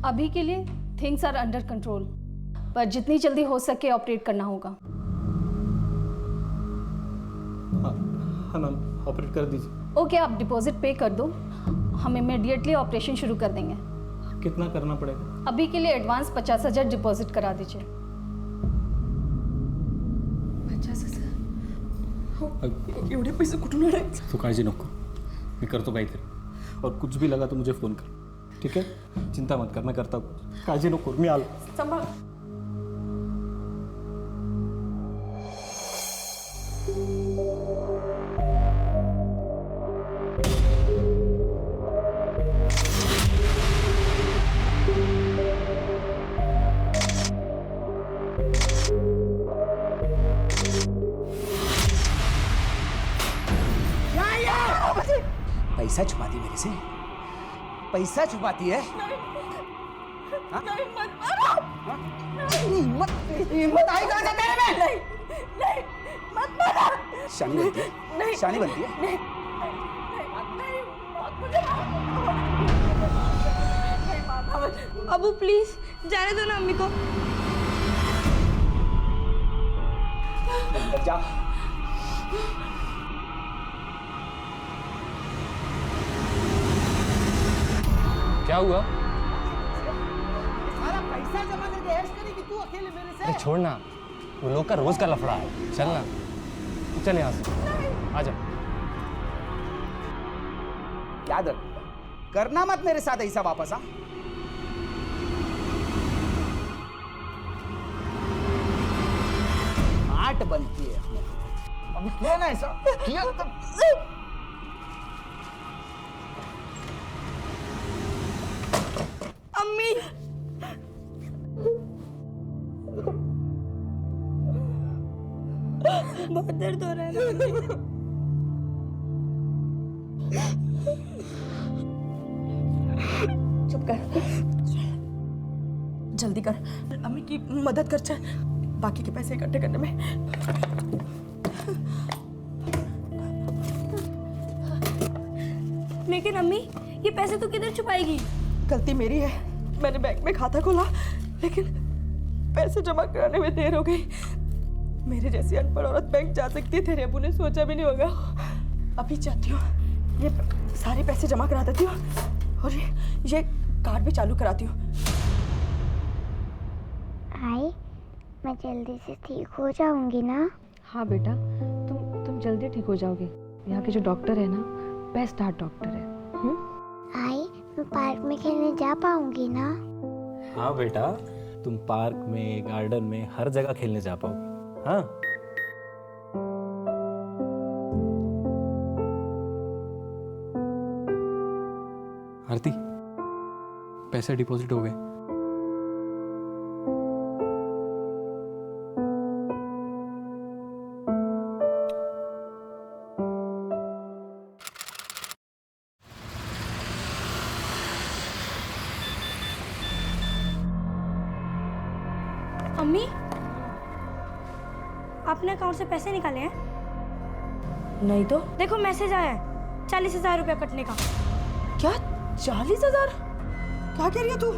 अभी के लिए थिंग्स आर अंडर कंट्रोल, पर जितनी जल्दी हो सके ऑपरेट करना होगा। हाँ मैम, ऑपरेट कर दीजिए। ओके, आप डिपॉजिट पे कर दो, हम इमीडिएटली ऑपरेशन शुरू कर देंगे। कितना करना पड़ेगा? अभी के लिए एडवांस 50,000 डिपॉजिट करा दीजिए। 50,000? एवढे पैसे कुठून आणायचे? तू काळजी नको, मी करतो काहीतरी, और कुछ भी लगा तो मुझे फ़ोन कर, ठीक है? चिंता मत कर, मैं करता हूँ, काळजी नको, मी आलो। सांभाळ। पैसा छुपाती मेरे से, पैसा छुपाती है। नहीं, मत मारो। हिम्मत आई कहाँ से तेरे में? नहीं, मत मारो। शानी बनती है, नहीं, शानी बनती है। नहीं, मुझे मारना। अबू प्लीज जाने दो ना अम्मी को। अंदर जा। क्या हुआ? सारा पैसा जमा करके ऐश करेगी तू अकेले मेरे से? अरे छोड़ ना, वो लोग का रोज का लफड़ा है। चल ना, चल यहाँ से, आ जा। याद रख, करना मत मेरे साथ ऐसा वापस। हाँ, आठ बनती है। अभी किया ना ऐसा, किया तब। अम्मी बहुत दर्द हो रहा है मुझे। चुप कर, जल्दी कर, अम्मी की मदद कर, चल बाकी के पैसे इकट्ठे करने में। लेकिन अम्मी, ये पैसे तो किधर छुपाएगी? गलती मेरी है, मैंने बैंक में खाता खोला लेकिन पैसे जमा कराने में देर हो गई। मेरे जैसी अनपढ़ औरत बैंक जा सकती है, तेरे अबू ने सोचा भी नहीं होगा। अभी जाती हूँ, ये सारे पैसे जमा करा देती हूँ और ये कार्ड भी चालू कराती हूँ। आई, मैं जल्दी से ठीक हो जाऊंगी ना? हाँ बेटा, तुम जल्दी ठीक हो जाओगे। यहाँ के जो डॉक्टर है ना, बेस्ट हार्ट डॉक्टर है। आई, मैं पार्क में खेलने जा पाऊंगी ना? हाँ बेटा, तुम पार्क में, गार्डन में, हर जगह खेलने जा पाओगे। हाँ, आरती, पैसे डिपॉजिट हो गए। अम्मी, आपने अकाउंट से पैसे निकाले हैं? नहीं तो देखो मैसेज आया है 40,000 रुपया कटने का। क्या 40,000? क्या कह रही है तू?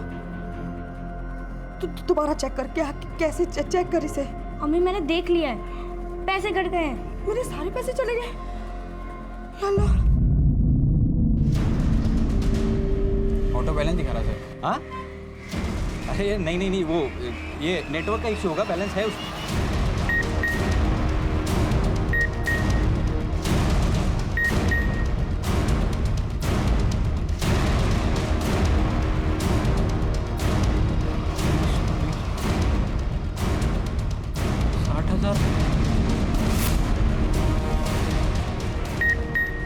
दोबारा चेक कर, क्या कैसे चेक कर इसे? अम्मी मैंने देख लिया है, पैसे कट गए हैं। मेरे सारे पैसे चले गए। या अल्लाह। ऑटो बैलेंस दिखा रहा है। हाँ? अरे नहीं, वो ये नेटवर्क का इश्यू होगा, बैलेंस है उसमें।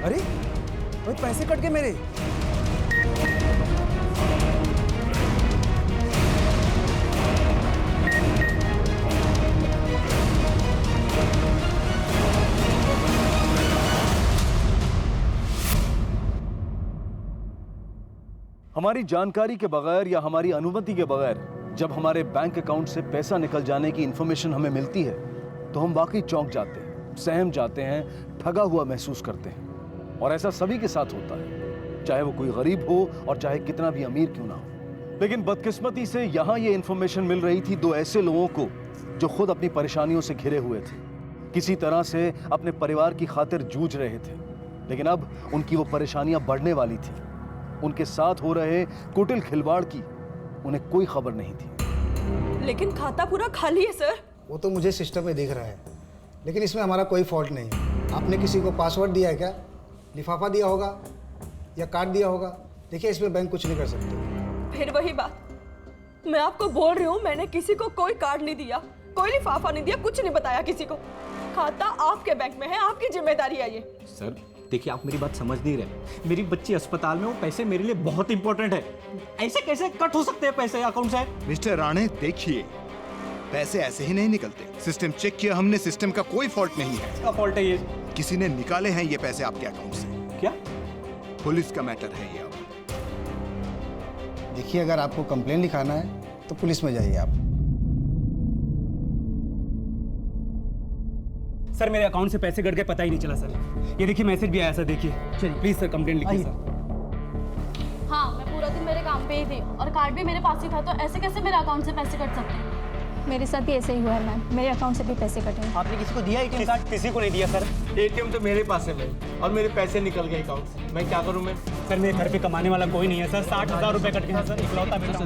अरे भाई, पैसे कट गए मेरे। हमारी जानकारी के बगैर या हमारी अनुमति के बगैर जब हमारे बैंक अकाउंट से पैसा निकल जाने की इंफॉर्मेशन हमें मिलती है तो हम वाकई चौंक जाते हैं, सहम जाते हैं, ठगा हुआ महसूस करते हैं। और ऐसा सभी के साथ होता है, चाहे वो कोई गरीब हो और चाहे कितना भी अमीर क्यों ना हो। लेकिन बदकिस्मती से यहां ये इंफॉर्मेशन मिल रही थी दो ऐसे लोगों को जो खुद अपनी परेशानियों से घिरे हुए थे, किसी तरह से अपने परिवार की खातिर जूझ रहे थे, लेकिन अब उनकी वो परेशानियां बढ़ने वाली थी। उनके साथ हो रहे कुटिल खिलवाड़ की उन्हें कोई खबर नहीं थी। लेकिन खाता पूरा खाली है सर। वो तो मुझे सिस्टम में दिख रहा है, लेकिन इसमें हमारा कोई फॉल्ट नहीं है। आपने किसी को पासवर्ड दिया है क्या? लिफाफा दिया होगा या कार्ड दिया होगा? देखिए, इसमें बैंक कुछ नहीं कर सकते। फिर वही बात, मैं आपको बोल रही हूँ, मैंने किसी को कोई कार्ड नहीं दिया, कोई लिफाफा नहीं दिया, कुछ नहीं बताया किसी को। खाता आपके बैंक में है, आपकी जिम्मेदारी है ये। सर देखिए, आप मेरी बात समझ नहीं रहे। मेरी बच्ची अस्पताल में, वो पैसे मेरे लिए बहुत इंपॉर्टेंट है। ऐसे कैसे कट हो सकते हैं पैसे अकाउंट से? मिस्टर राणे, देखिए, पैसे ऐसे ही नहीं निकलते। सिस्टम चेक किया हमने, सिस्टम का कोई फॉल्ट नहीं है। इसका फॉल्ट है ये। किसी ने निकाले हैं ये पैसे आपके अकाउंट से। क्या? पुलिस का मैटर है ये। अब देखिए, अगर आपको कंप्लेन लिखाना है तो पुलिस में जाइए आप। सर मेरे अकाउंट से पैसे कट गए, पता ही नहीं चला सर। ये देखिए मैसेज भी आया सर, देखिए। चलिए प्लीज सर कंप्लेंट लिखिए सर। हाँ, मैं पूरा दिन मेरे काम पे ही थी और कार्ड भी मेरे पास ही था, तो ऐसे कैसे मेरे अकाउंट से पैसे कट सकते हैं? मेरे साथ भी ऐसे ही हुआ है मैम, मेरे अकाउंट से भी पैसे कटे हैं। आपने किसी को दिया एटीएम कार्ड? किसी को नहीं दिया सर। एटीएम तो मेरे पास है मैम, और मेरे पैसे निकल गए अकाउंट से। मैं क्या करूं मैं? सर मेरे घर पे कमाने वाला कोई नहीं है सर। 60,000 रुपए कट गए सर, इकलौता बेटा।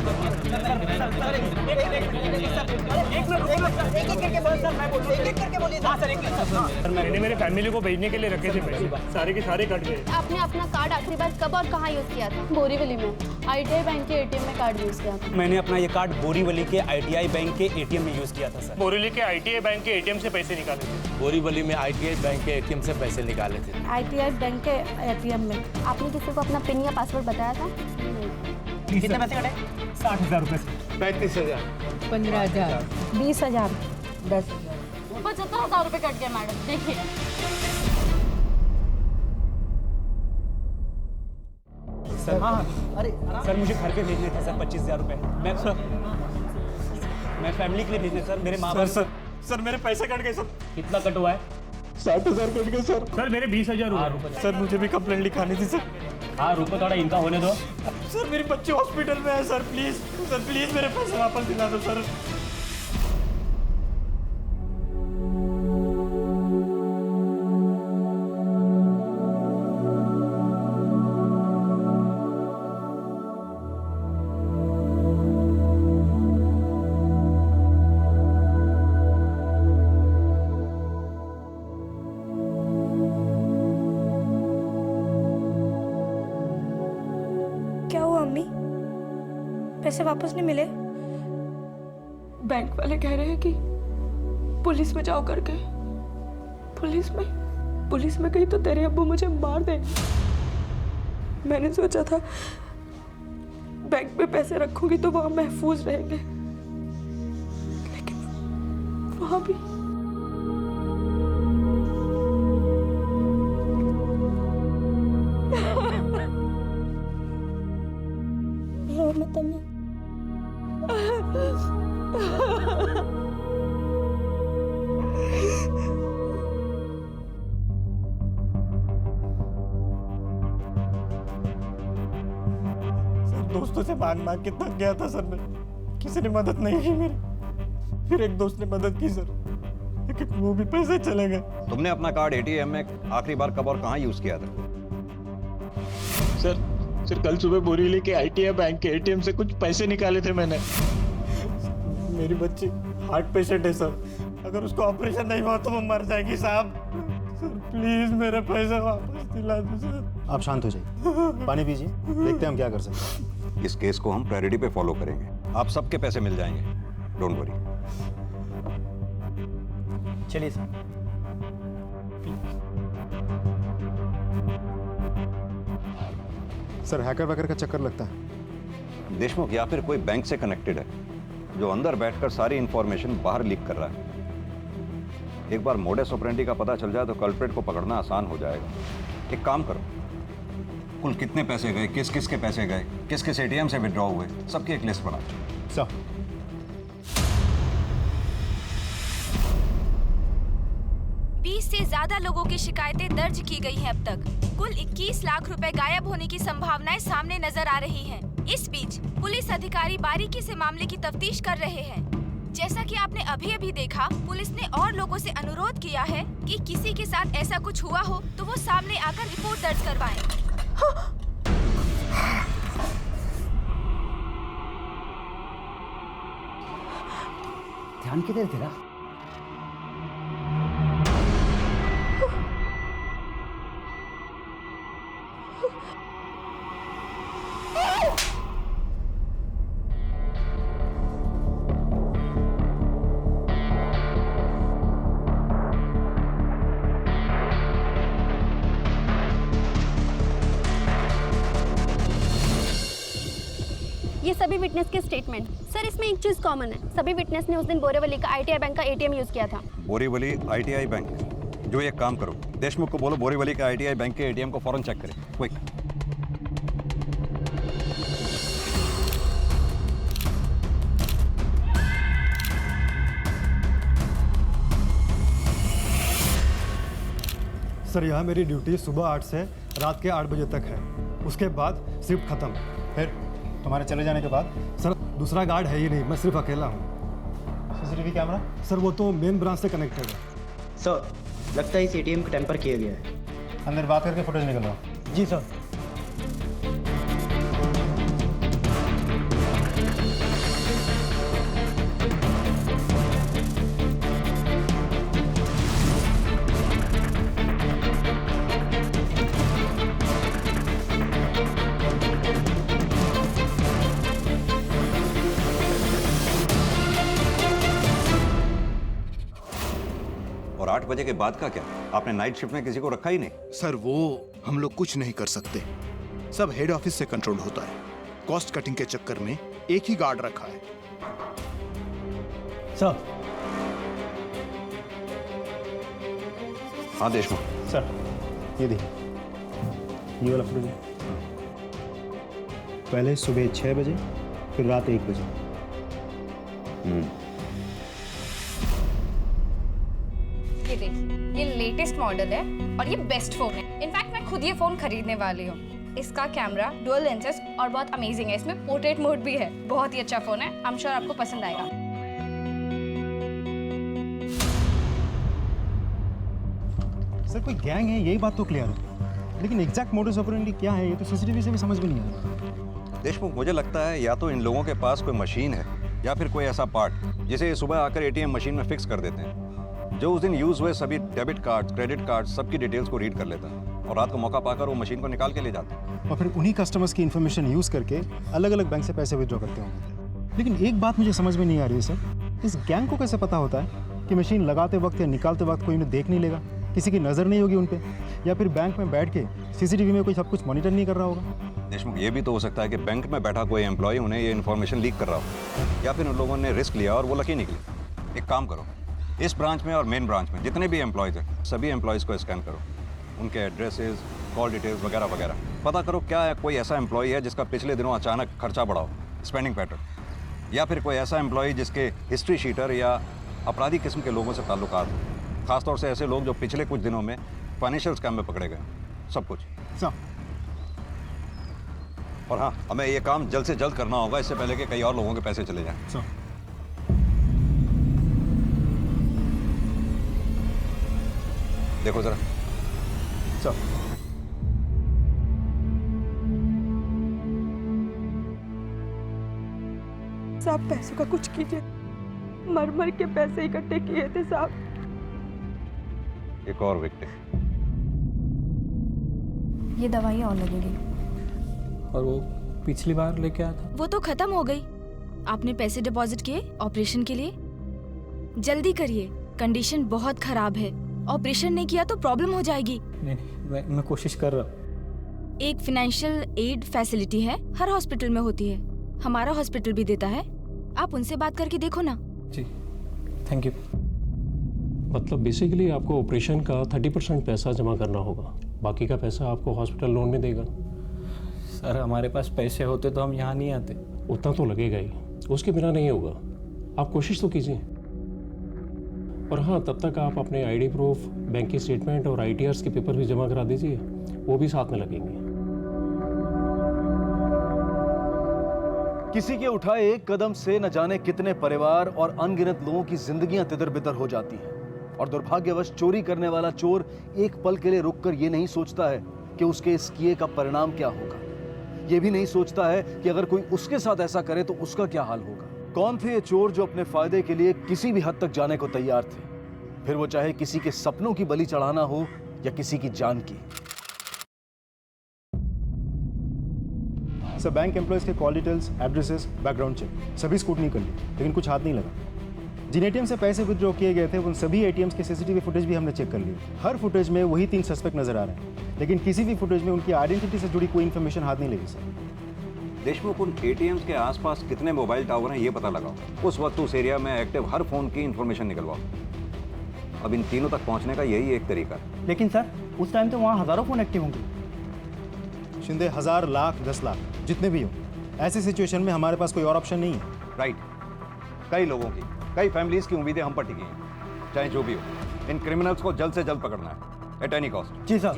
सर मैंने मेरे फैमिली को भेजने के लिए रखे थे पैसे, सारे के सारे कट गए। आपने अपना कार्ड आखिरी बार कब और कहाँ यूज़ किया था? बोरीवली में ITI बैंक के ATM में कार्ड यूज़ किया था। मैंने अपना ये कार्ड बोरीवली के ITI बैंक के ATM में यूज किया था सर। बोरीवली के ITI बैंक के ATM से पैसे निकाले थे। बोरीवली में ITI बैंक के ATM से पैसे निकाले थे। ITI बैंक के ATM में। आपने किसी को अपना पिन या पासवर्ड बताया था? कितने पैसे कटे? 60,000 रुपए से। 35,000, 15,000, 20,000, 10,000। 75,000 रुपए कट गए मैडम, देखिए। सर हाँ, अरे सर मुझे घर पे भेजने थे सर 25,000 रुपए। मैं फैमिली के लिए भेजने सर, मेरे माँ बाप। सर मेरे पैसे कट गए सर। कितना कट हुआ है? 60,000 कट गए सर। सर मेरे 20,000 हुए। सर मुझे भी कंप्लेंट लिखानी थी सर। हाँ रुको थोड़ा, इनका होने दो। सर मेरी बच्ची हॉस्पिटल में है सर, प्लीज सर, प्लीज मेरे पैसे वापस दिला दो सर। क्या हुआ अम्मी? पैसे वापस नहीं मिले? बैंक वाले कह रहे हैं कि पुलिस में जाओ करके। पुलिस में गई तो तेरे अब्बू मुझे मार देंगे। मैंने सोचा था बैंक में पैसे रखूंगी तो वहां महफूज रहेंगे, लेकिन वहां भी रो मत अम्मी। दोस्तों से मांग के थक गया था सर मैं, किसी ने मदद नहीं की मेरी। फिर एक दोस्त ने मदद की सर, लेकिन वो भी पैसे चले गए। तुमने अपना कार्ड ATM में आखिरी बार कब और कहाँ यूज किया था? सर कल सुबह बोरीवली के ITI बैंक के ATM से कुछ पैसे निकाले थे मैंने। मेरी बच्ची हार्ट पेशेंट है सर, अगर उसको ऑपरेशन नहीं हुआ तो वो मर जाएगी साहब। सर प्लीज मेरे पैसे वापस दिला दो सर। आप शांत हो जाइए, पानी पीजिए, देखते हैं हम क्या कर सकते हैं। इस केस को हम प्रायोरिटी पे फॉलो करेंगे, आप सबके पैसे मिल जाएंगे, डोंट वरी। चलिए सर। सर, हैकर वैकर का चक्कर लगता है। देशमुख या फिर कोई बैंक से कनेक्टेड है जो अंदर बैठकर सारी इंफॉर्मेशन बाहर लीक कर रहा है। एक बार मोडस ऑपरेंडी का पता चल जाए तो कल्प्रेट को पकड़ना आसान हो जाएगा। एक काम करो, कुल कितने पैसे गए, किस किस के पैसे गए, किस किस ATM से विड्रॉ हुए, सबकी एक लिस्ट बना। सर, 20 से ज्यादा लोगों की शिकायतें दर्ज की गई हैं अब तक। कुल 21 लाख रुपए गायब होने की संभावनाएं सामने नजर आ रही हैं। इस बीच पुलिस अधिकारी बारीकी से मामले की तफ्तीश कर रहे हैं। जैसा कि आपने अभी देखा, पुलिस ने और लोगों से अनुरोध किया है कि किसी के साथ ऐसा कुछ हुआ हो तो वो सामने आकर रिपोर्ट दर्ज करवाएं। ध्यान किधर तेरा? ये सभी विटनेस के स्टेटमेंट। सर इसमें एक चीज कॉमन है, सभी विटनेस ने उस दिन बोरीवली का ITI बैंक का ATM यूज किया था। Borivali ITI bank? जो एक काम करो, देशमुख को बोलो बोरीवली का ITI बैंक के ATM को फौरन चेक करें, क्विक। सर यहाँ मेरी ड्यूटी सुबह 8 से रात के 8 बजे तक है, उसके बाद शिफ्ट खत्म। फिर तुम्हारे चले जाने के बाद? सर दूसरा गार्ड है ही नहीं, मैं सिर्फ अकेला हूँ। CCTV camera? सर वो तो मेन ब्रांच से कनेक्टेड है। सर लगता है इस ATM को टेम्पर किया गया है। अंदर बात करके फुटेज निकलवाओ। जी सर। और 8 बजे के बाद का क्या? आपने नाइट शिफ्ट में किसी को रखा ही नहीं? सर वो हम लोग कुछ नहीं कर सकते, सब हेड ऑफिस से कंट्रोल होता है। कॉस्ट कटिंग के चक्कर में एक ही गार्ड रखा है। सर। हाँ देशमुख। सर ये देखिए, ये वाला फुटेज पहले सुबह 6 बजे फिर रात 1 बजे। ये देखिए, ये लेटेस्ट मॉडल है और ये बेस्ट फोन है। इनफैक्ट मैं खुद ये फोन खरीदने वाली हूँ। इसका कैमरा, डुअल लेंसेज और बहुत अमेजिंग है। इसमें पोर्ट्रेट मोड भी है। बहुत ही अच्छा फोन है, आई एम श्योर आपको पसंद आएगा। सर कोई गैंग है, यही बात तो क्लियर है, लेकिन एग्जैक्ट मोडस ऑपरेंडी क्या है ये तो CCTV से भी समझ में नहीं आ रहा। देशमुख मुझे लगता है या तो इन लोगों के पास कोई मशीन है या फिर कोई ऐसा पार्ट जिसे ये सुबह आकर ATM मशीन में फिक्स कर देते हैं, जो उस दिन यूज हुए सभी डेबिट कार्ड, क्रेडिट कार्ड, सबकी डिटेल्स को रीड कर लेता है और रात को मौका पाकर वो मशीन को निकाल के ले जाता है। और फिर उन्हीं कस्टमर्स की इन्फॉर्मेशन यूज करके अलग अलग बैंक से पैसे विड्रॉ करते होंगे। लेकिन एक बात मुझे समझ में नहीं आ रही है सर, इस गैंग को कैसे पता होता है कि मशीन लगाते वक्त या निकालते वक्त कोई उन्हें देख नहीं लेगा, किसी की नज़र नहीं होगी उन पर, या फिर बैंक में बैठ के CCTV में कोई सब कुछ मॉनिटर नहीं कर रहा होगा। देशमुख ये भी तो हो सकता है कि बैंक में बैठा कोई एम्प्लॉय उन्हें ये इन्फॉर्मेशन लीक कर रहा हो, या फिर उन लोगों ने रिस्क लिया और वो लकी निकली। एक काम करो, इस ब्रांच में और मेन ब्रांच में जितने भी एम्प्लॉयज़ हैं सभी एम्प्लॉयज़ को स्कैन करो, उनके एड्रेसेस, कॉल डिटेल्स वगैरह वगैरह। पता करो क्या है, कोई ऐसा एम्प्लॉय है जिसका पिछले दिनों अचानक खर्चा बढ़ा हो, स्पेंडिंग पैटर्न, या फिर कोई ऐसा एम्प्लॉय जिसके हिस्ट्री शीटर या अपराधी किस्म के लोगों से ताल्लुकात हो, खासतौर से ऐसे लोग जो पिछले कुछ दिनों में फाइनेंशियल स्कैम में पकड़े गए, सब कुछ। और हाँ, हमें ये काम जल्द से जल्द करना होगा, इससे पहले कि कई और लोगों के पैसे चले जाएं। देखो जरा। साहब पैसों का कुछ कीजिए, मर मर के पैसे इकट्ठे किए थे साहब। एक और विक्टिम। ये दवाइयाँ और लगेंगी। और वो पिछली बार लेके आया था वो तो खत्म हो गई। आपने पैसे डिपॉजिट किए ऑपरेशन के लिए? जल्दी करिए, कंडीशन बहुत खराब है। ऑपरेशन नहीं किया तो प्रॉब्लम हो जाएगी। नहीं, मैं कोशिश कर रहा हूँ। एक फाइनेंशियल एड फैसिलिटी है, हर हॉस्पिटल में होती है, हमारा हॉस्पिटल भी देता है। आप उनसे बात करके देखो ना। जी थैंक यू। मतलब बेसिकली आपको ऑपरेशन का 30% पैसा जमा करना होगा, बाकी का पैसा आपको हॉस्पिटल लोन में देगा। सर हमारे पास पैसे होते तो हम यहाँ नहीं आते। उतना तो लगेगा ही, उसके बिना नहीं होगा। आप कोशिश तो कीजिए। और हाँ, तब तक आप अपने आईडी प्रूफ, बैंक की स्टेटमेंट और ITRs के पेपर भी जमा करा दीजिए, वो भी साथ में लगेंगे। किसी के उठाए एक कदम से न जाने कितने परिवार और अनगिनत लोगों की जिंदगियां तितर-बितर हो जाती हैं। और दुर्भाग्यवश चोरी करने वाला चोर एक पल के लिए रुककर ये नहीं सोचता है कि उसके इस किए का परिणाम क्या होगा। ये भी नहीं सोचता है कि अगर कोई उसके साथ ऐसा करे तो उसका क्या हाल होगा। कौन थे ये चोर जो अपने फायदे के लिए किसी भी हद तक जाने को तैयार थे, फिर वो चाहे किसी के सपनों की बलि चढ़ाना हो या किसी की जान की। सर, बैंक एम्प्लॉयज के call details, addresses, background check सभी स्कूटनी कर ली, लेकिन कुछ हाथ नहीं लगा। जिन ATM से पैसे विथड्रॉ किए गए थे उन सभी ATMs के CCTV फुटेज भी हमने चेक कर ली। हर फुटेज में वही 3 सस्पेक्ट नजर आ रहे हैं, लेकिन किसी भी फुटेज में उनकी आइडेंटिटी से जुड़ी कोई इन्फॉर्मेशन हाथ नहीं लगी सर। देशमुख, उन ATMs के आसपास कितने मोबाइल टावर हैं ये पता लगाओ। उस वक्त उस एरिया में एक्टिव हर फोन की इन्फॉर्मेशन निकलवाओ। अब इन तीनों तक पहुंचने का यही एक तरीका है। लेकिन सर, उस टाइम तो वहाँ हजारों फोन एक्टिव होंगे। शिंदे, 1000, लाख, 10 लाख जितने भी हो, ऐसी सिचुएशन में हमारे पास कोई और ऑप्शन नहीं है। राइट, कई लोगों की, कई फैमिलीज की उम्मीदें हम पर टिकी हैं। चाहे जो भी हो, इन क्रिमिनल्स को जल्द से जल्द पकड़ना है, एट एनी कॉस्ट। जी सर।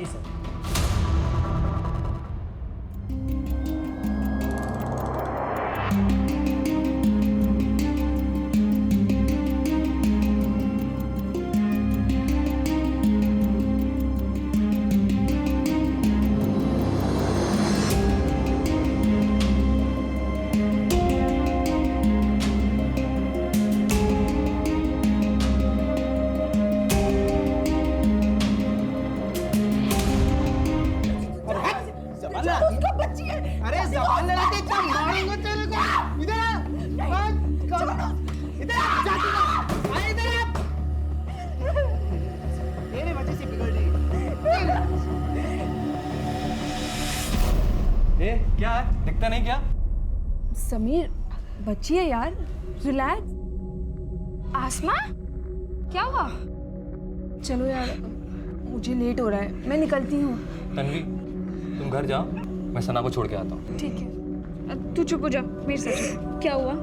अरे जबान लड़ाते क्या मारूंगा तेरे को। इधर आ, इधर आ, जाती ना, आ इधर आ। तेरे वजह से बिगड़ रही है। क्या है, दिखता नहीं क्या? समीर, बच्ची है यार, रिलैक्स। आसमा, क्या हुआ? चलो यार, मुझे लेट हो रहा है, मैं निकलती हूँ। तन्वी, तुम घर जाओ, मैं सना को छोड़ के आता हूँ। ठीक है, तू चुप हो जा, मेरे साथ चुप। क्या हुआ?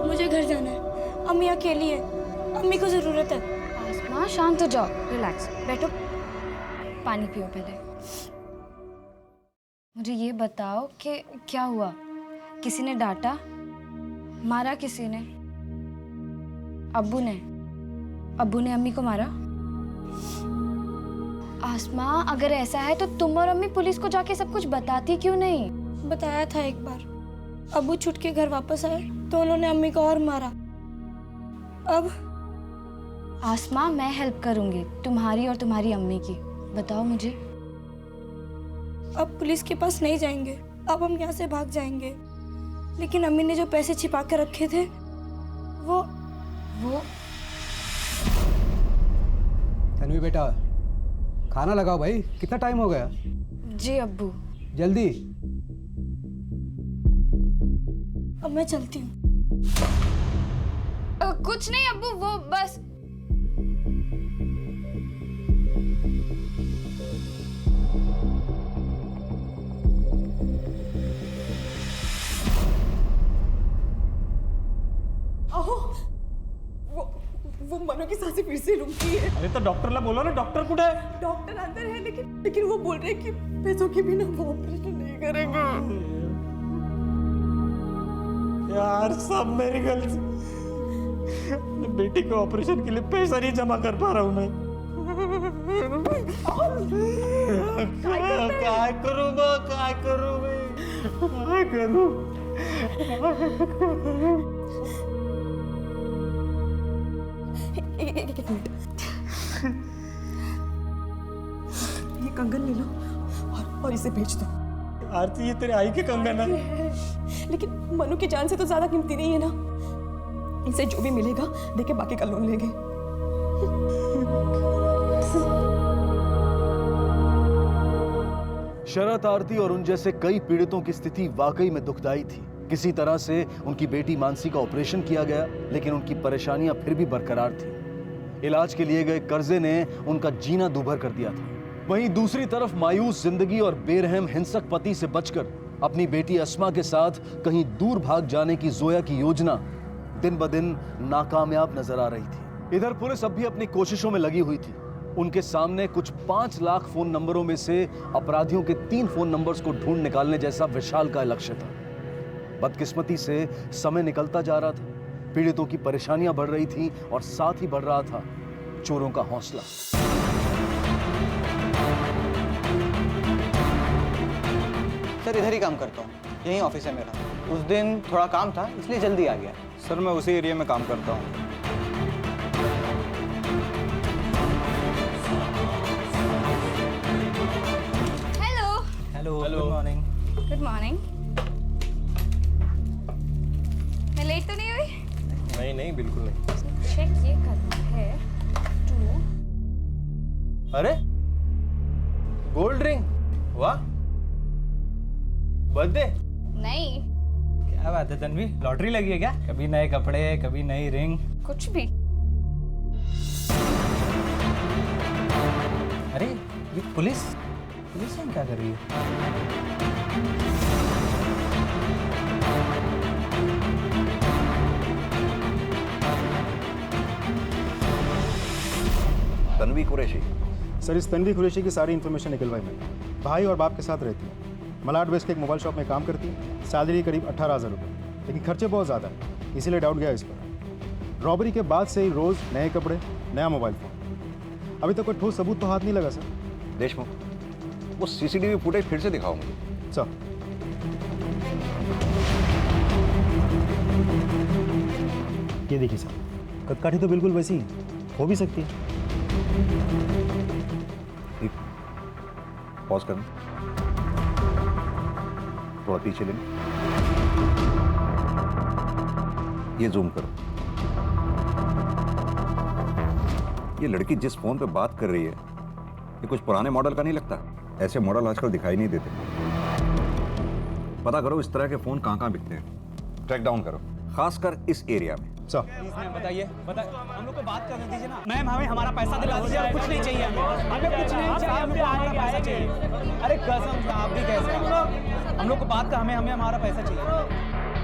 मुझे घर जाना है, अम्मी अकेली है, अम्मी को जरूरत है। आसमा, शांत हो जाओ, रिलैक्स, बैठो, पानी पियो पहले। मुझे ये बताओ कि क्या हुआ? किसी ने डांटा, मारा किसी ने? अब्बू ने अम्मी को मारा? आसमा, अगर ऐसा है तो तुम और अम्मी पुलिस को जाके सब कुछ बताती क्यों नहीं? बताया था एक बार, अब्बू छुट के घर वापस आए तो उन्होंने अम्मी को और मारा। अब आसमा, मैं हेल्प करूंगी तुम्हारी और तुम्हारी अम्मी की। बताओ मुझे। अब पुलिस के पास नहीं जाएंगे, अब हम यहाँ से भाग जाएंगे। लेकिन अम्मी ने जो पैसे छिपा कर रखे थे वो तन्वी बेटा, खाना लगाओ भाई, कितना टाइम हो गया? जी अब्बू। जल्दी। अब मैं चलती हूँ। कुछ नहीं अब्बू, वो बस। वो मनु की सांसें फिर से रुकी है। अरे तो डॉक्टरला बोलो ना, डॉक्टर कुठे है? डॉक्टर अंदर है, लेकिन वो बोल रहे हैं कि पैसों के बिना वो ऑपरेशन नहीं करेंगे। यार, सब मेरी गलती। अपने बेटी के ऑपरेशन के लिए पैसा नहीं जमा कर पा रहा हूँ मैं। क्या करूँ एक मिनट, ये कंगन ले लो और इसे बेच दो। आरती, ये तेरे आई के कंगन है, लेकिन मनु की जान से तो ज्यादा कीमती नहीं है ना। इसे जो भी मिलेगा देके बाकी का लोन लेंगे। शरत, आरती और उन जैसे कई पीड़ितों की स्थिति वाकई में दुखदाई थी। किसी तरह से उनकी बेटी मानसी का ऑपरेशन किया गया, लेकिन उनकी परेशानियां फिर भी बरकरार थी। इलाज के लिए गए कर्जे ने उनका जीना दूभर कर दिया था। वहीं दूसरी तरफ मायूस जिंदगी और बेरहम हिंसक पति से बचकर अपनी बेटी अस्मा के साथ कहीं दूर भाग जाने की जोया की योजना दिन ब दिन नाकामयाब नजर आ रही थी। इधर पुलिस अब भी अपनी कोशिशों में लगी हुई थी। उनके सामने कुछ 5 लाख फोन नंबरों में से अपराधियों के 3 फोन नंबर्स को ढूंढ निकालने जैसा विशाल का लक्ष्य था। बदकिस्मती से समय निकलता जा रहा था, पीड़ितों की परेशानियां बढ़ रही थी और साथ ही बढ़ रहा था चोरों का हौसला। सर इधर ही काम करता हूँ, यही ऑफिस है मेरा। उस दिन थोड़ा काम था इसलिए जल्दी आ गया। सर मैं उसी एरिया में काम करता हूँ। Hello good morning. Good morning. मैं लेट तो नहीं हुई? नहीं बिल्कुल नहीं। चेक ये करना है टू। अरे गोल्ड रिंग, वाह, बर्थडे? नहीं। क्या बात है तन्वी, लॉटरी लगी है क्या? कभी नए कपड़े, कभी नई रिंग। कुछ भी। अरे ये पुलिस यहाँ क्या कर रही है? तन्वी कुरैशी। सर इस तन्वी कुरैशी की सारी इन्फॉर्मेशन निकलवाई मैंने। भाई और बाप के साथ रहती है, मलाड वेस्ट के एक मोबाइल शॉप में काम करती है। सैलरी करीब 18,000 रुपये, लेकिन खर्चे बहुत ज़्यादा है, इसीलिए डाउट गया इस पर। रॉबरी के बाद से ही रोज़ नए कपड़े, नया मोबाइल फ़ोन। अभी तक कोई ठोस सबूत तो हाथ नहीं लगा सर। देशमुख, वो सीसीटीवी फुटेज फिर से दिखाओ मुझे। सर ये देखिए सर, कदकाठी तो बिल्कुल वैसी हो भी सकती है। पॉज करना, थोड़ा पीछे लेना, ये जूम करो। ये लड़की जिस फोन पे बात कर रही है, ये कुछ पुराने मॉडल का नहीं लगता? ऐसे मॉडल आजकल दिखाई नहीं देते। पता करो इस तरह के फोन कहाँ बिकते हैं, ट्रैक डाउन करो, खासकर इस एरिया में। सर बताइए, हम लोग को बात करने दीजिए ना। मैम हमें हमारा पैसा दिला दीजिए, और कुछ नहीं चाहिए हमें कुछ नहीं चाहिए, हमको हमारा पैसा चाहिए। अरे कसम से आप भी कैसे, हम लोग को बात का हमें हमारा पैसा चाहिए।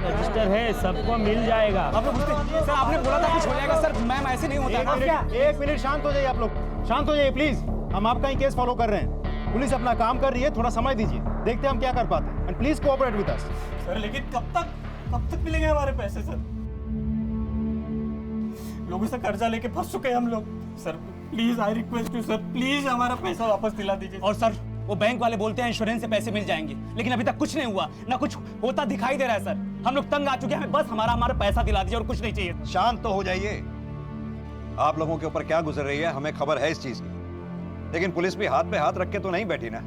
रजिस्टर है, सबको मिल जाएगा। आप लोग सर आपने बोला था कुछ हो जाएगा सर, मैम ऐसे नहीं होता ना। एक मिनट शांत हो जाइए आप लोग, शांत हो जाइए प्लीज। हम आपका ही केस फॉलो कर रहे हैं, पुलिस अपना काम कर रही है, थोड़ा समय दीजिए, देखते हैं हम क्या कर पाते हैं। And please cooperate with us. Sir लेकिन कब तक मिलेंगे हमारे पैसे सर? लोगों से कर्जा लेके फंस चुके हैं हम लोग। Sir please, I request you sir, please हमारा पैसा वापस दिला दीजिए। और सर वो बैंक वाले बोलते हैं इंश्योरेंस से पैसे मिल जाएंगे, लेकिन अभी तक कुछ नहीं हुआ, ना कुछ होता दिखाई दे रहा है सर। हम लोग तंग आ चुके हैं, हमें बस हमारा पैसा दिला दीजिए और कुछ नहीं चाहिए। शांत तो हो जाइए। आप लोगों के ऊपर क्या गुजर रही है हमें खबर है इस चीज की, लेकिन पुलिस भी हाथ पे हाथ रख के तो नहीं बैठी ना।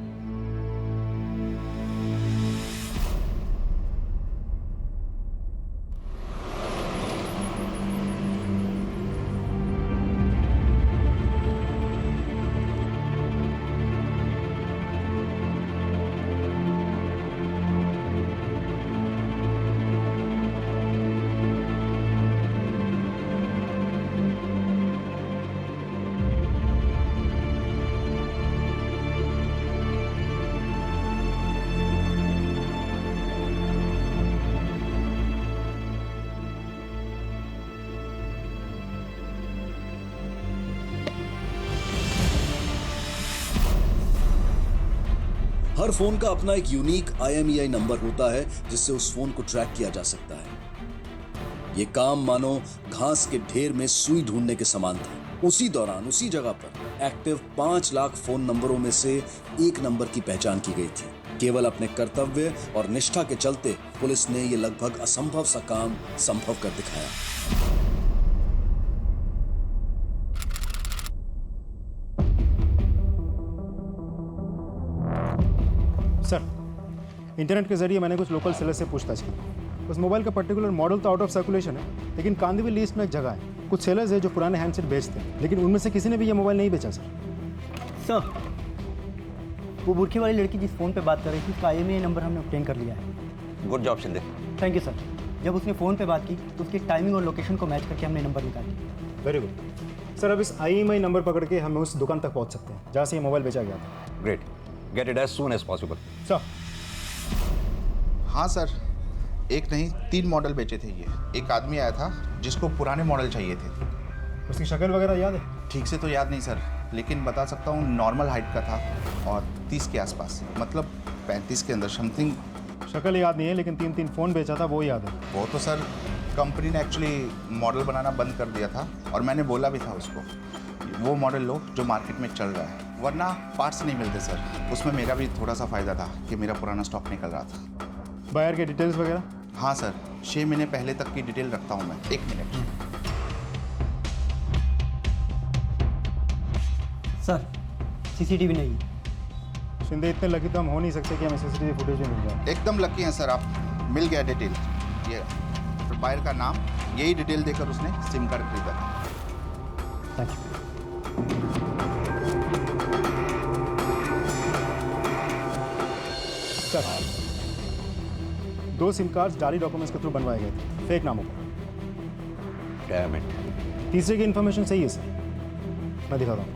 हर फोन का अपना एक यूनिक IMEI नंबर होता है जिससे उस फोन को ट्रैक किया जा सकता है। ये काम मानो घास के ढेर में सुई ढूंढने के समान था। उसी दौरान उसी जगह पर एक्टिव 5 लाख फोन नंबरों में से एक नंबर की पहचान की गई थी। केवल अपने कर्तव्य और निष्ठा के चलते पुलिस ने यह लगभग असंभव सा काम संभव कर दिखाया। सर इंटरनेट के जरिए मैंने कुछ लोकल सेलर से पूछताछ की। उस मोबाइल का पर्टिकुलर मॉडल तो आउट ऑफ सर्कुलेशन है, लेकिन कांदिवली लिस्ट में एक जगह है, कुछ सेलर्स है जो पुराने हैंडसेट बेचते हैं, लेकिन उनमें से किसी ने भी ये मोबाइल नहीं बेचा सर। वो बुरखी वाली लड़की जिस फोन पे बात कर रही थी उसका IMEI नंबर हमने ऑब्टेन कर लिया है। Good job Shinde. Thank you sir. जब उसने फोन पे बात की तो उसकी टाइमिंग और लोकेशन को मैच करके हमने नंबर निकाल लिया। वेरी गुड सर अब इस IMEI नंबर पकड़ के हम उस दुकान तक पहुंच सकते हैं जहां से ये मोबाइल बेचा गया था। Great, get it as soon as possible. Sir. हाँ सर, एक नहीं 3 मॉडल बेचे थे ये। एक आदमी आया था जिसको पुराने मॉडल चाहिए थे। उसकी शक्ल वगैरह याद है? ठीक से तो याद नहीं सर, लेकिन बता सकता हूँ नॉर्मल हाइट का था और 30 के आसपास, मतलब 35 के अंदर समथिंग। शक्ल याद नहीं है, लेकिन 3 फ़ोन बेचा था वो याद है। वो तो सर कंपनी ने एक्चुअली मॉडल बनाना बंद कर दिया था और मैंने बोला भी था उसको वो मॉडल लो जो मार्केट में चल रहा है, वरना पार्ट्स नहीं मिलते सर। उसमें मेरा भी थोड़ा सा फ़ायदा था कि मेरा पुराना स्टॉक निकल रहा था। बायर के डिटेल्स वगैरह? हाँ सर, 6 महीने पहले तक की डिटेल रखता हूँ मैं। 1 मिनट सर, CCTV नहीं। शिंदे इतने लकी तो हम हो नहीं सकते कि हमें CCTV फुटेज भी मिल जाए। एकदम लकी हैं सर आप, मिल गया डिटेल। ये बायर का नाम, यही डिटेल देकर उसने सिम कार्ड खरीदा था। Thank you. Sir 2 SIM cards जाली डॉक्यूमेंट्स के थ्रू बनवाए गए थे, फेक नामों पर। Damn it. तीसरे की इन्फॉर्मेशन सही है सर, मैं दिखाता हूँ।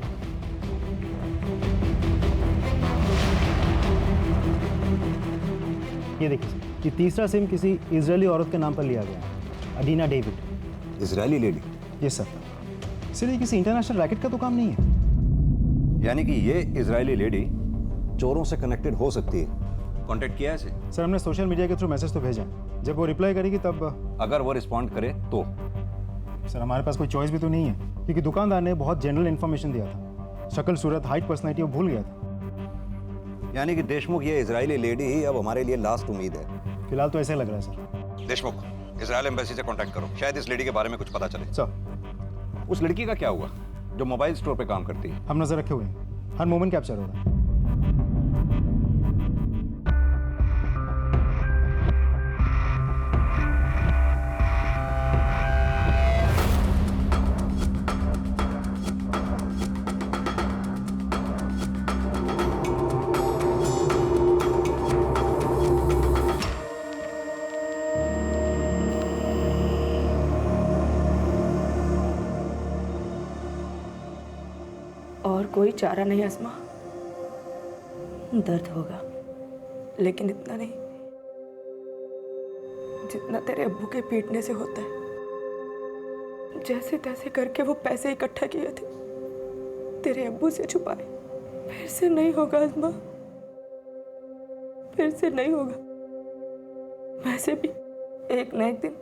ये देखिए सर, कि तीसरा सिम किसी इजरायली औरत के नाम पर लिया गया है, Adina David. Israeli lady? Yes sir. Sir ये किसी इंटरनेशनल रैकेट का तो काम नहीं है? यानी कि ये इजरायली लेडी चोरों से कनेक्टेड हो सकती है। कांटेक्ट किया है इसे? सर हमने सोशल मीडिया के थ्रू मैसेज तो भेजा है, जब वो रिप्लाई करेगी तब। अगर वो रिस्पॉन्ड करे तो? सर हमारे पास कोई चॉइस भी तो नहीं है, क्योंकि दुकानदार ने बहुत जनरल इन्फॉर्मेशन दिया था। शक्ल, सूरत, हाइट, पर्सनैलिटी वो भूल गया था। यानी कि देशमुख ये इजरायली लेडी ही अब हमारे लिए लास्ट उम्मीद है। फिलहाल तो ऐसे लग रहा है सर। देशमुख, इजरायल एम्बेसी से कांटेक्ट करो, शायद इस लेडी के बारे में कुछ पता चले। सर। उस लड़की का क्या हुआ जो मोबाइल स्टोर पे काम करती है? हम नजर रखे हुए हैं, हर मोमेंट कैप्चर हो रहा है। और कोई चारा नहीं अस्मा, दर्द होगा लेकिन इतना नहीं जितना तेरे अब्बू के पीटने से होता है। जैसे तैसे करके वो पैसे इकट्ठा किए थे, तेरे अब्बू से छुपाए। फिर से नहीं होगा अस्मा, फिर से नहीं होगा। वैसे भी एक न एक दिन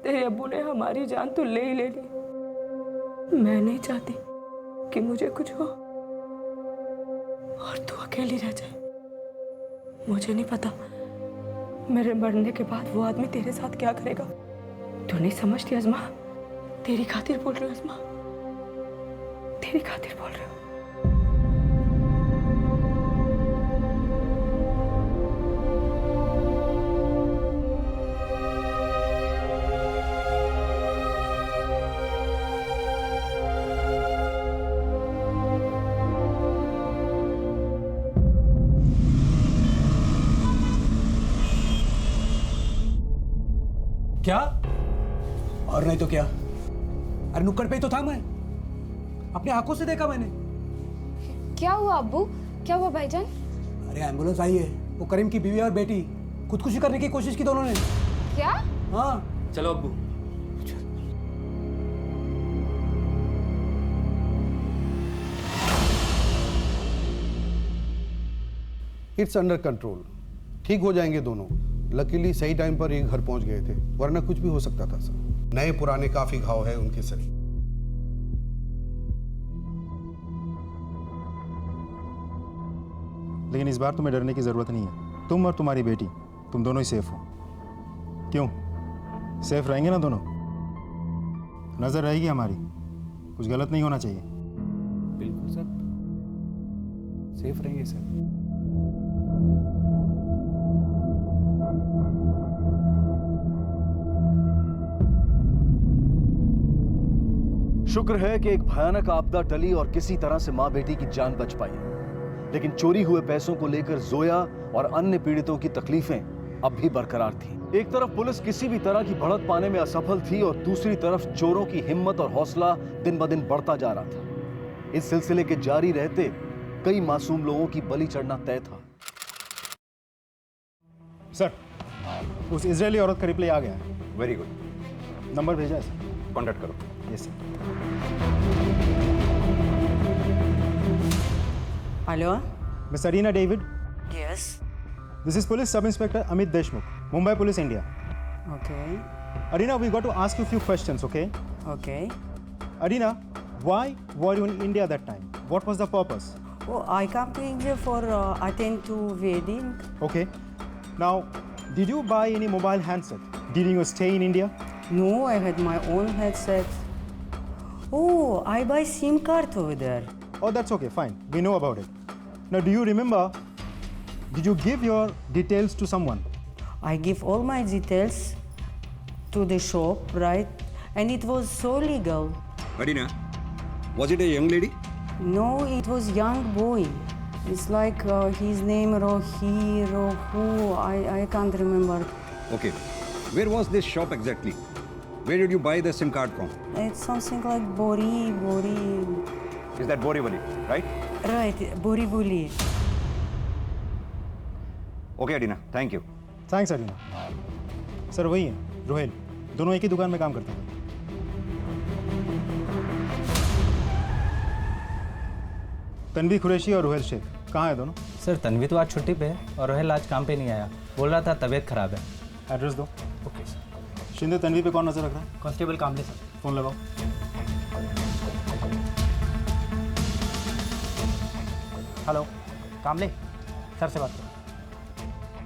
तेरे अब्बू ने हमारी जान तो ले ही ले ली। मैं नहीं चाहती कि मुझे कुछ हो और तू अकेली रह जाए। मुझे नहीं पता मेरे मरने के बाद वो आदमी तेरे साथ क्या करेगा। तू नहीं समझती अज़मा, तेरी खातिर बोल रही हूँ अज़मा, तेरी खातिर बोल रही हूँ। क्या? और नहीं तो क्या? अरे नुक्कड़ पे ही तो था मैं, अपनी आंखों से देखा मैंने। क्या हुआ अब्बू? क्या हुआ भाईजान? अरे एम्बुलेंस आई है, वो करीम की बीवी और बेटी खुदकुशी करने की कोशिश की दोनों ने। क्या? हाँ। चलो अब्बू। इट्स अंडर कंट्रोल, ठीक हो जाएंगे दोनों। लकीली सही टाइम पर ये घर पहुंच गए थे, वरना कुछ भी हो सकता था सर। नए पुराने काफी घाव है उनके सर। लेकिन इस बार तुम्हें डरने की जरूरत नहीं है। तुम और तुम्हारी बेटी, तुम दोनों ही सेफ हो। क्यों? सेफ रहेंगे ना दोनों? नजर रहेगी हमारी, कुछ गलत नहीं होना चाहिए। बिल्कुल सर, सेफ रहेंगे सर। शुक्र है कि एक भयानक आपदा टली और किसी तरह से मां बेटी की जान बच पाई, लेकिन चोरी हुए पैसों को लेकर जोया और अन्य पीड़ितों की तकलीफें अब भी बरकरार थीं। एक तरफ पुलिस किसी भी तरह की बढ़त पाने में असफल थी और दूसरी तरफ चोरों की हिम्मत और हौसला दिन ब दिन बढ़ता जा रहा था। इस सिलसिले के जारी रहते कई मासूम लोगों की बलि चढ़ना तय था। सर, उस इजरायली औरत का रिप्लाई आ गया है। Very good. नंबर भेजा है सर। कॉन्टैक्ट करो। Yes sir. Hello, miss Arina David. Yes, This is Police Sub Inspector Amit Deshmukh, Mumbai Police, India. okay, Arina, we got to ask you a few questions, okay? okay. Arina, why were you in India that time? What was the purpose? Oh, I come to India for attend to wedding. Okay. Now, did you buy any mobile handset during your stay in India? No, I had my own headset. Oh, I buy SIM card over there. Oh, that's okay, fine. We know about it. Now, do you remember, did you give your details to someone? I give all my details to the shop, right? And it was so legal. Arina, was it a young lady? No, it was young boy. It's like his name Rohi, Rohu, I can't remember. Okay. Where was this shop exactly? Where did you buy the SIM card from? It's something like Bori. Is that Borivali, right? Right, Borivali. Okay, Arina. Thank you. Thanks, Arina. Sir वही है, रोहेल। दोनों एक ही दुकान में काम करते थे। तन्वी कुरैशी और रोहेल शेख कहाँ हैं दोनों? सर तन्वी तो आज छुट्टी पे है और रोहेल आज काम पे नहीं आया। बोल रहा था तबीयत खराब है। एड्रेस दो। Okay sir. शिंदे, तन्वी पे कौन नजर रख रहा है? कांस्टेबल कामले सर। फोन लगाओ। हेलो, कामले सर से बात करो।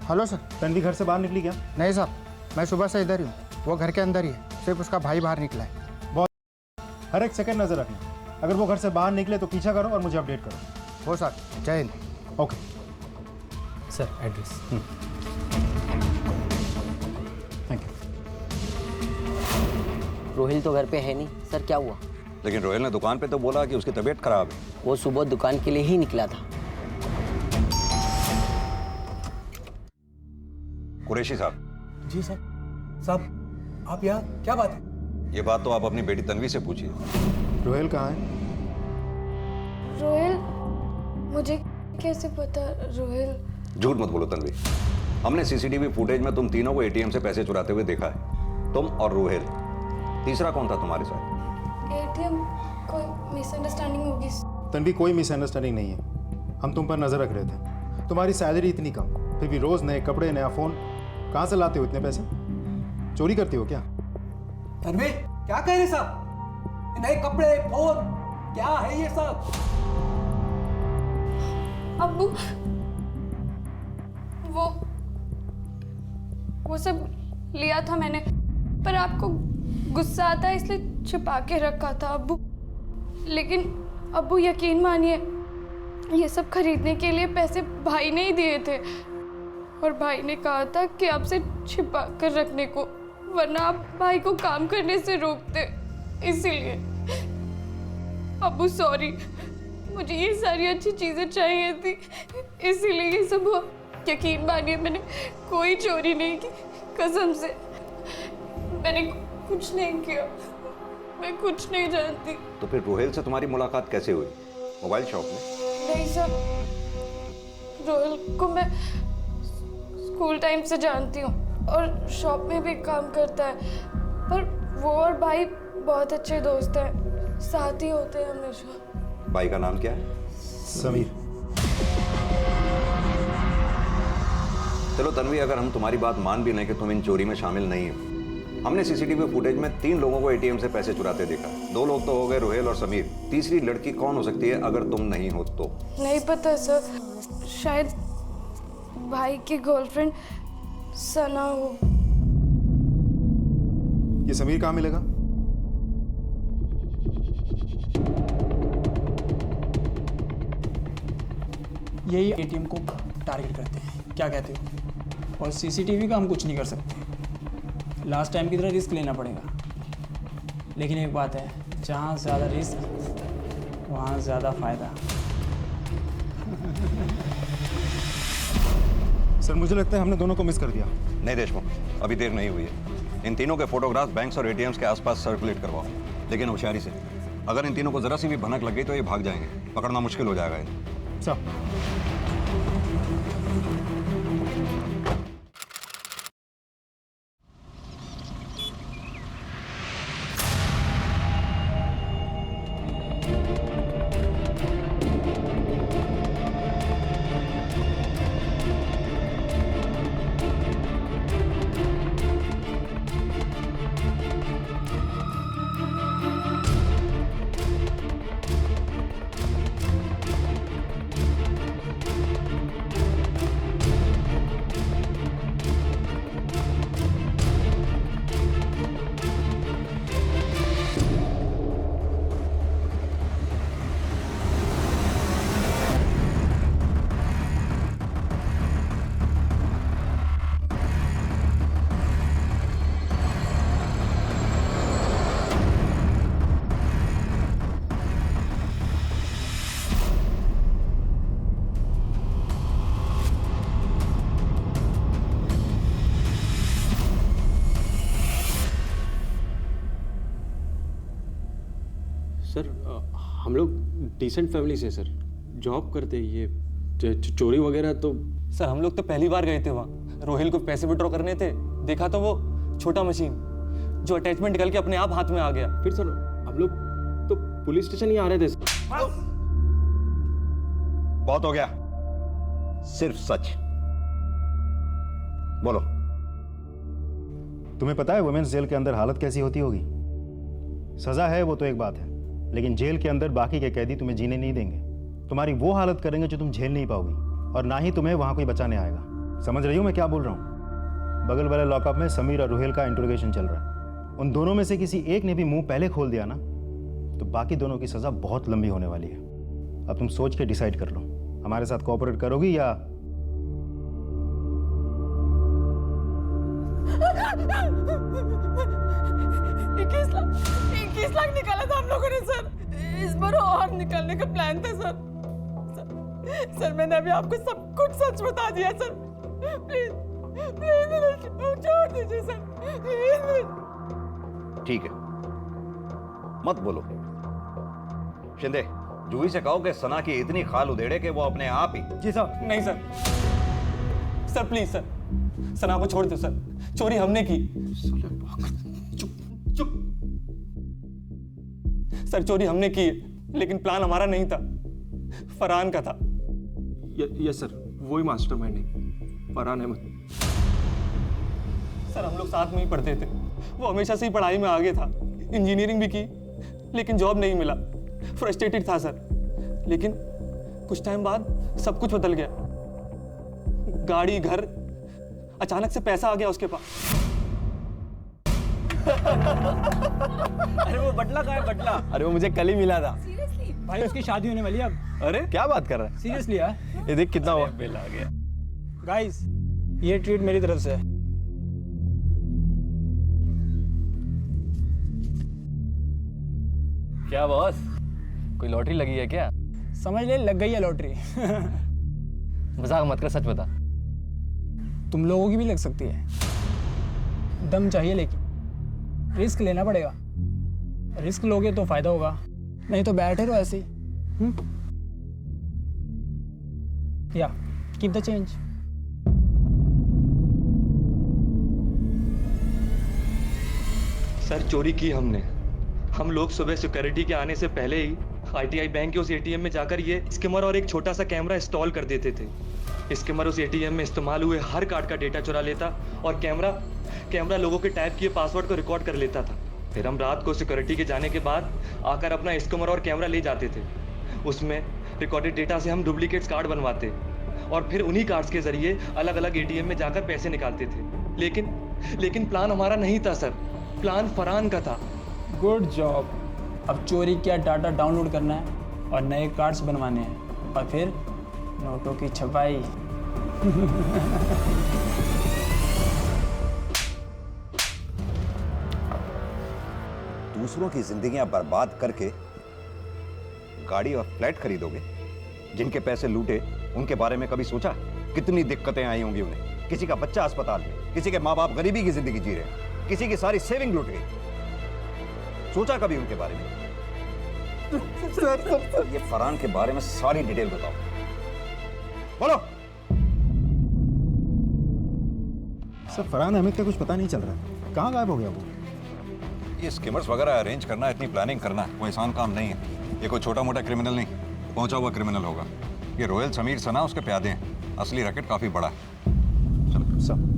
Hello sir. तन्वी घर से बाहर निकली क्या? नहीं साहब, मैं सुबह से इधर ही हूँ। वो घर के अंदर ही है, सिर्फ उसका भाई बाहर निकला है। बहुत, हर एक सेकंड नजर रखना। अगर वो घर से बाहर निकले तो पीछा करो और मुझे अपडेट करो। हो सर, जय Hind. Okay sir, address. Thank you. Rohail तो घर पे है नहीं सर, क्या हुआ? लेकिन रोहेल ने दुकान पे तो बोला कि उसकी तबीयत खराब है। वो सुबह दुकान के लिए ही निकला था। कुरैशी साहब। जी सर। साहब, आप यहाँ, क्या बात है? ये बात तो आप अपनी बेटी तन्वी से पूछिए। रोहेल कहाँ है? रोहिल, मुझे कैसे पता रोहिल? झूठ मत बोलो तन्वी। हमने सीसीटीवी फुटेज में तुम तीनों को एटीएम से पैसे चुराते हुए देखा है। तुम और रोहेल। तीसरा कौन था तुम्हारे साथ? एटीएम, कोई मिसअंडरस्टैंडिंग होगी। तन्वी, कोई मिसअंडरस्टैंडिंग नहीं है। हम तुम पर नजर रख रहे थे। तुम्हारी सैलरी इतनी कम, फिर भी रोज नए कपड़े, नया फोन। कहाँ से लाते हो इतने पैसे? चोरी करती हो क्या? तन्वी, क्या कह रहे साहब? नए कपड़े, फोन, क्या है ये सब? अब्बू, वो सब लिया था मैंने, पर आपको गुस्सा आता है इसलिए छिपा के रखा था अब्बू। लेकिन अब्बू यकीन मानिए, ये सब खरीदने के लिए पैसे भाई ने ही दिए थे और भाई ने कहा था कि आपसे छिपा कर रखने को, वरना आप भाई को काम करने से रोकते। इसीलिए अब्बू सॉरी, मुझे ये सारी अच्छी चीज़ें चाहिए थी, इसीलिए ये सब हुआ। यकीन मानिए, मैंने कोई चोरी नहीं की, कसम से मैंने कुछ नहीं किया, मैं कुछ नहीं जानती। तो फिर रोहेल से तुम्हारी मुलाकात कैसे हुई? मोबाइल शॉप में? नहीं सर, रोहिल को मैं स्कूल टाइम से जानती हूँ और शॉप में भी काम करता है, पर वो और भाई बहुत अच्छे दोस्त हैं, साथ ही होते हैं हमेशा। भाई का नाम क्या है? समीर। चलो तन्वी, अगर हम तुम्हारी बात मान भी लें कि तुम इन चोरी में शामिल नहीं हो, हमने सीसीटीवी फुटेज में 3 लोगों को एटीएम से पैसे चुराते देखा। 2 लोग तो हो गए, रोहेल और समीर। तीसरी लड़की कौन हो सकती है अगर तुम नहीं हो तो? नहीं पता सर, शायद भाई की गर्लफ्रेंड सना हो। ये समीर कहाँ मिलेगा? यही एटीएम को टारगेट करते हैं, क्या कहते हो? और सीसीटीवी का हम कुछ नहीं कर सकते, लास्ट टाइम की तरह रिस्क लेना पड़ेगा। लेकिन एक बात है, जहाँ ज़्यादा रिस्क वहाँ ज़्यादा फायदा। सर मुझे लगता है हमने दोनों को मिस कर दिया। नहीं देशमुख, अभी देर नहीं हुई है। इन तीनों के फोटोग्राफ्स बैंक्स और एटीएम्स के आसपास सर्कुलेट करवाओ, लेकिन होशियारी से। अगर इन तीनों को जरा सी भी भनक लग गई तो ये भाग जाएंगे, पकड़ना मुश्किल हो जाएगा इन्हें। सर सर हम लोग डिसेंट फैमिली से सर, जॉब करते ये चोरी वगैरह तो। सर हम लोग तो पहली बार गए थे वहाँ, रोहिल को पैसे विड्रॉ करने थे, देखा तो वो छोटा मशीन जो अटैचमेंट निकल के अपने आप हाथ में आ गया। फिर सर हम लोग तो पुलिस स्टेशन ही आ रहे थे सर। बहुत हो गया, सिर्फ सच बोलो। तुम्हें पता है वुमेन्स जेल के अंदर हालत कैसी होती होगी? सजा है वो तो एक बात है, लेकिन जेल के अंदर बाकी के कैदी तुम्हें जीने नहीं देंगे। तुम्हारी वो हालत करेंगे जो तुम झेल नहीं पाओगी, और ना ही तुम्हें वहां कोई बचाने आएगा। समझ रही हो मैं क्या बोल रहा हूँ? बगल वाले लॉकअप में समीर और रुहेल का इंट्रोगेशन चल रहा है। उन दोनों में से किसी एक ने भी मुंह पहले खोल दिया ना, तो बाकी दोनों की सजा बहुत लंबी होने वाली है। अब तुम सोच के डिसाइड कर लो, हमारे साथ कोऑपरेट करोगी या? इक्कीस लाख निकाला था हम लोगों ने सर। इस बार और निकालने का प्लान था सर। सर मैंने अभी आपको सब कुछ सच बता दिया सर। प्लीज प्लीज छोड़ दीजिए सर, प्लीज। ठीक है, मत बोलो। शिंदे, जूही से कहो कि सना की इतनी खाल उधेड़े कि वो अपने आप ही। जी सर। नहीं सर, सर प्लीज सर, सना को छोड़ दो सर, चोरी हमने की। चुप चुप सर, चोरी हमने की है, लेकिन प्लान हमारा नहीं था, फरहान का था। यस सर, वही मास्टरमाइंड है, फरहान अहमद। सर हम लोग साथ में ही पढ़ते थे, वो हमेशा से ही पढ़ाई में आगे था, इंजीनियरिंग भी की, लेकिन जॉब नहीं मिला, फ्रस्ट्रेटेड था सर। लेकिन कुछ टाइम बाद सब कुछ बदल गया, गाड़ी, घर, अचानक से पैसा आ गया उसके पास। अरे वो बटला कहाँ है, बटला? अरे वो मुझे कल ही मिला था। भाई उसकी शादी होने वाली है अब। अरे क्या बात कर रहा है? सीरियसली यार, ये देख कितना हुआ, बिल आ गया। गाइस ये ट्रीट मेरी तरफ से है। क्या बॉस, कोई लॉटरी लगी है क्या? समझ ले, लग गई है लॉटरी। मजाक मत कर, सच बता। तुम लोगों की भी लग सकती है, दम चाहिए, लेकिन रिस्क लेना पड़ेगा। रिस्क लोगे तो फायदा होगा, नहीं तो बैठे रहो ऐसे ही। या कीप द चेंज। सर चोरी की हमने। हम लोग सुबह सिक्योरिटी के आने से पहले ही आईटीआई बैंक के उस एटीएम में जाकर ये स्किमर और एक छोटा सा कैमरा इंस्टॉल कर देते थे। स्किमर उस एटीएम में इस्तेमाल हुए हर कार्ड का डेटा चुरा लेता और कैमरा लोगों के टाइप किए पासवर्ड को रिकॉर्ड कर लेता था। फिर हम रात को सिक्योरिटी के जाने के बाद आकर अपना स्किमर और कैमरा ले जाते थे। उसमें रिकॉर्डेड डेटा से हम डुप्लीकेट्स कार्ड बनवाते और फिर उन्हीं कार्ड्स के जरिए अलग अलग एटीएम में जाकर पैसे निकालते थे। लेकिन प्लान हमारा नहीं था सर, प्लान फरहान का था। Good job. अब चोरी किया डाटा डाउनलोड करना है और नए कार्ड्स बनवाने हैं और फिर नोटों की छपाई। दूसरों की जिंदगियां बर्बाद करके गाड़ी और फ्लैट खरीदोगे? जिनके पैसे लूटे उनके बारे में कभी सोचा? कितनी दिक्कतें आई होंगी उन्हें। किसी का बच्चा अस्पताल में, किसी के माँ बाप गरीबी की जिंदगी जी रहे हैं, किसी की सारी सेविंग लूट गई। सोचा कभी उनके बारे में? सर, ये फरहान के बारे में सारी डिटेल बताओ। बोलो। सर फरहान अहमद का कुछ पता नहीं चल रहा है, कहाँ गायब हो गया वो? ये स्कीमर्स वगैरह अरेंज करना, इतनी प्लानिंग करना कोई आसान काम नहीं है। ये कोई छोटा मोटा क्रिमिनल नहीं, पहुंचा हुआ क्रिमिनल होगा। ये रोयल समीर सना उसके प्यादे हैं। असली रैकेट काफी बड़ा है। चलो सब।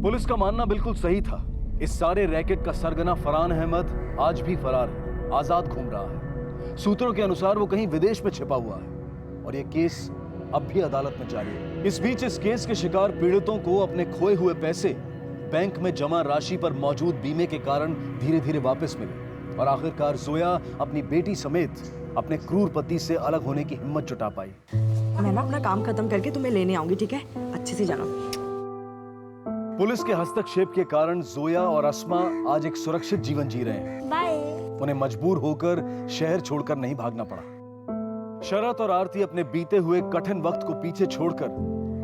पुलिस का मानना बिल्कुल सही था। इस सारे रैकेट का सरगना फरहान अहमद आज भी फरार है, आजाद घूम रहा है। सूत्रों के अनुसार वो कहीं विदेश में छिपा हुआ है और ये केस अब भी अदालत में जारी है। इस बीच इस केस के शिकार पीड़ितों को अपने खोए हुए पैसे बैंक में जमा राशि पर मौजूद बीमे के कारण धीरे धीरे वापस मिले और आखिरकार जोया अपनी बेटी समेत अपने क्रूर पति से अलग होने की हिम्मत जुटा पाई। मैं ना अपना काम खत्म करके तुम्हें लेने आऊंगी, ठीक है? अच्छे से जाना। पुलिस के हस्तक्षेप के कारण जोया और अस्मा आज एक सुरक्षित जीवन जी रहे हैं। बाय। उन्हें मजबूर होकर शहर छोड़कर नहीं भागना पड़ा। शरत और आरती अपने बीते हुए कठिन वक्त को पीछे छोड़कर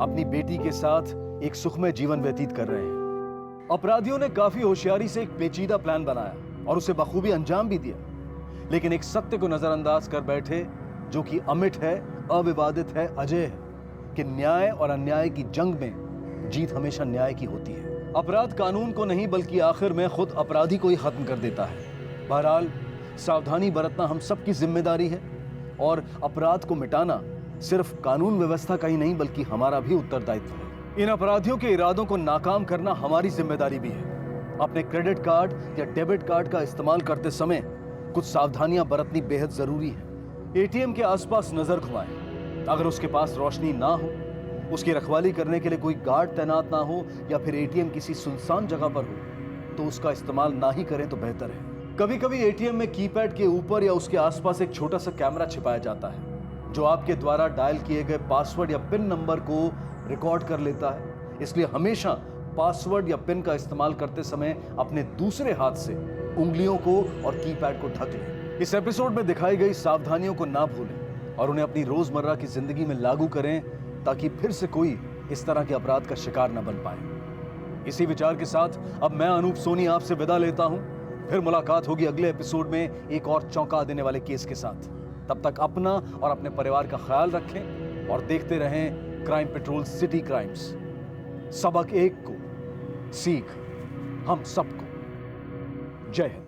अपनी बेटी के साथ एक सुखमय जीवन व्यतीत कर रहे हैं। अपराधियों ने काफी होशियारी से एक पेचीदा प्लान बनाया और उसे बखूबी अंजाम भी दिया, लेकिन एक सत्य को नजरअंदाज कर बैठे जो कि अमिट है, अविवादित है, अजय है कि न्याय और अन्याय की जंग में जीत हमेशा न्याय की होती है। अपराध कानून को नहीं बल्कि आखिर में खुद अपराधी को ही खत्म कर देता है। बहरहाल सावधानी बरतना हम सबकी जिम्मेदारी है और अपराध को मिटाना सिर्फ कानून व्यवस्था का ही नहीं बल्कि हमारा भी उत्तरदायित्व है। इन अपराधियों के इरादों को नाकाम करना हमारी जिम्मेदारी भी है। अपने क्रेडिट कार्ड या डेबिट कार्ड का इस्तेमाल करते समय कुछ सावधानियां बरतनी बेहद जरूरी है। एटीएम के आसपास नजर घुमाएं। अगर उसके पास रोशनी ना हो, उसकी रखवाली करने के लिए कोई गार्ड तैनात ना हो या फिर एटीएम किसी सुनसान जगह पर हो तो उसका इस्तेमाल ना ही करें तो बेहतर है। कभी कभी एटीएम में कीपैड के ऊपर या उसके आसपास एक छोटा सा कैमरा छिपाया जाता है जो आपके द्वारा डायल किए गए पासवर्ड या पिन नंबर को रिकॉर्ड कर लेता है। इसलिए हमेशा पासवर्ड या पिन का इस्तेमाल करते समय अपने दूसरे हाथ से उंगलियों को और कीपैड को ढक लें। इस एपिसोड में दिखाई गई सावधानियों को ना भूलें और उन्हें अपनी रोजमर्रा की जिंदगी में लागू करें ताकि फिर से कोई इस तरह के अपराध का शिकार न बन पाए। इसी विचार के साथ अब मैं अनूप सोनी आपसे विदा लेता हूं। फिर मुलाकात होगी अगले एपिसोड में एक और चौंका देने वाले केस के साथ। तब तक अपना और अपने परिवार का ख्याल रखें और देखते रहें क्राइम पेट्रोल सिटी क्राइम्स। सबक एक को, सीख हम सबको। जय हिंद।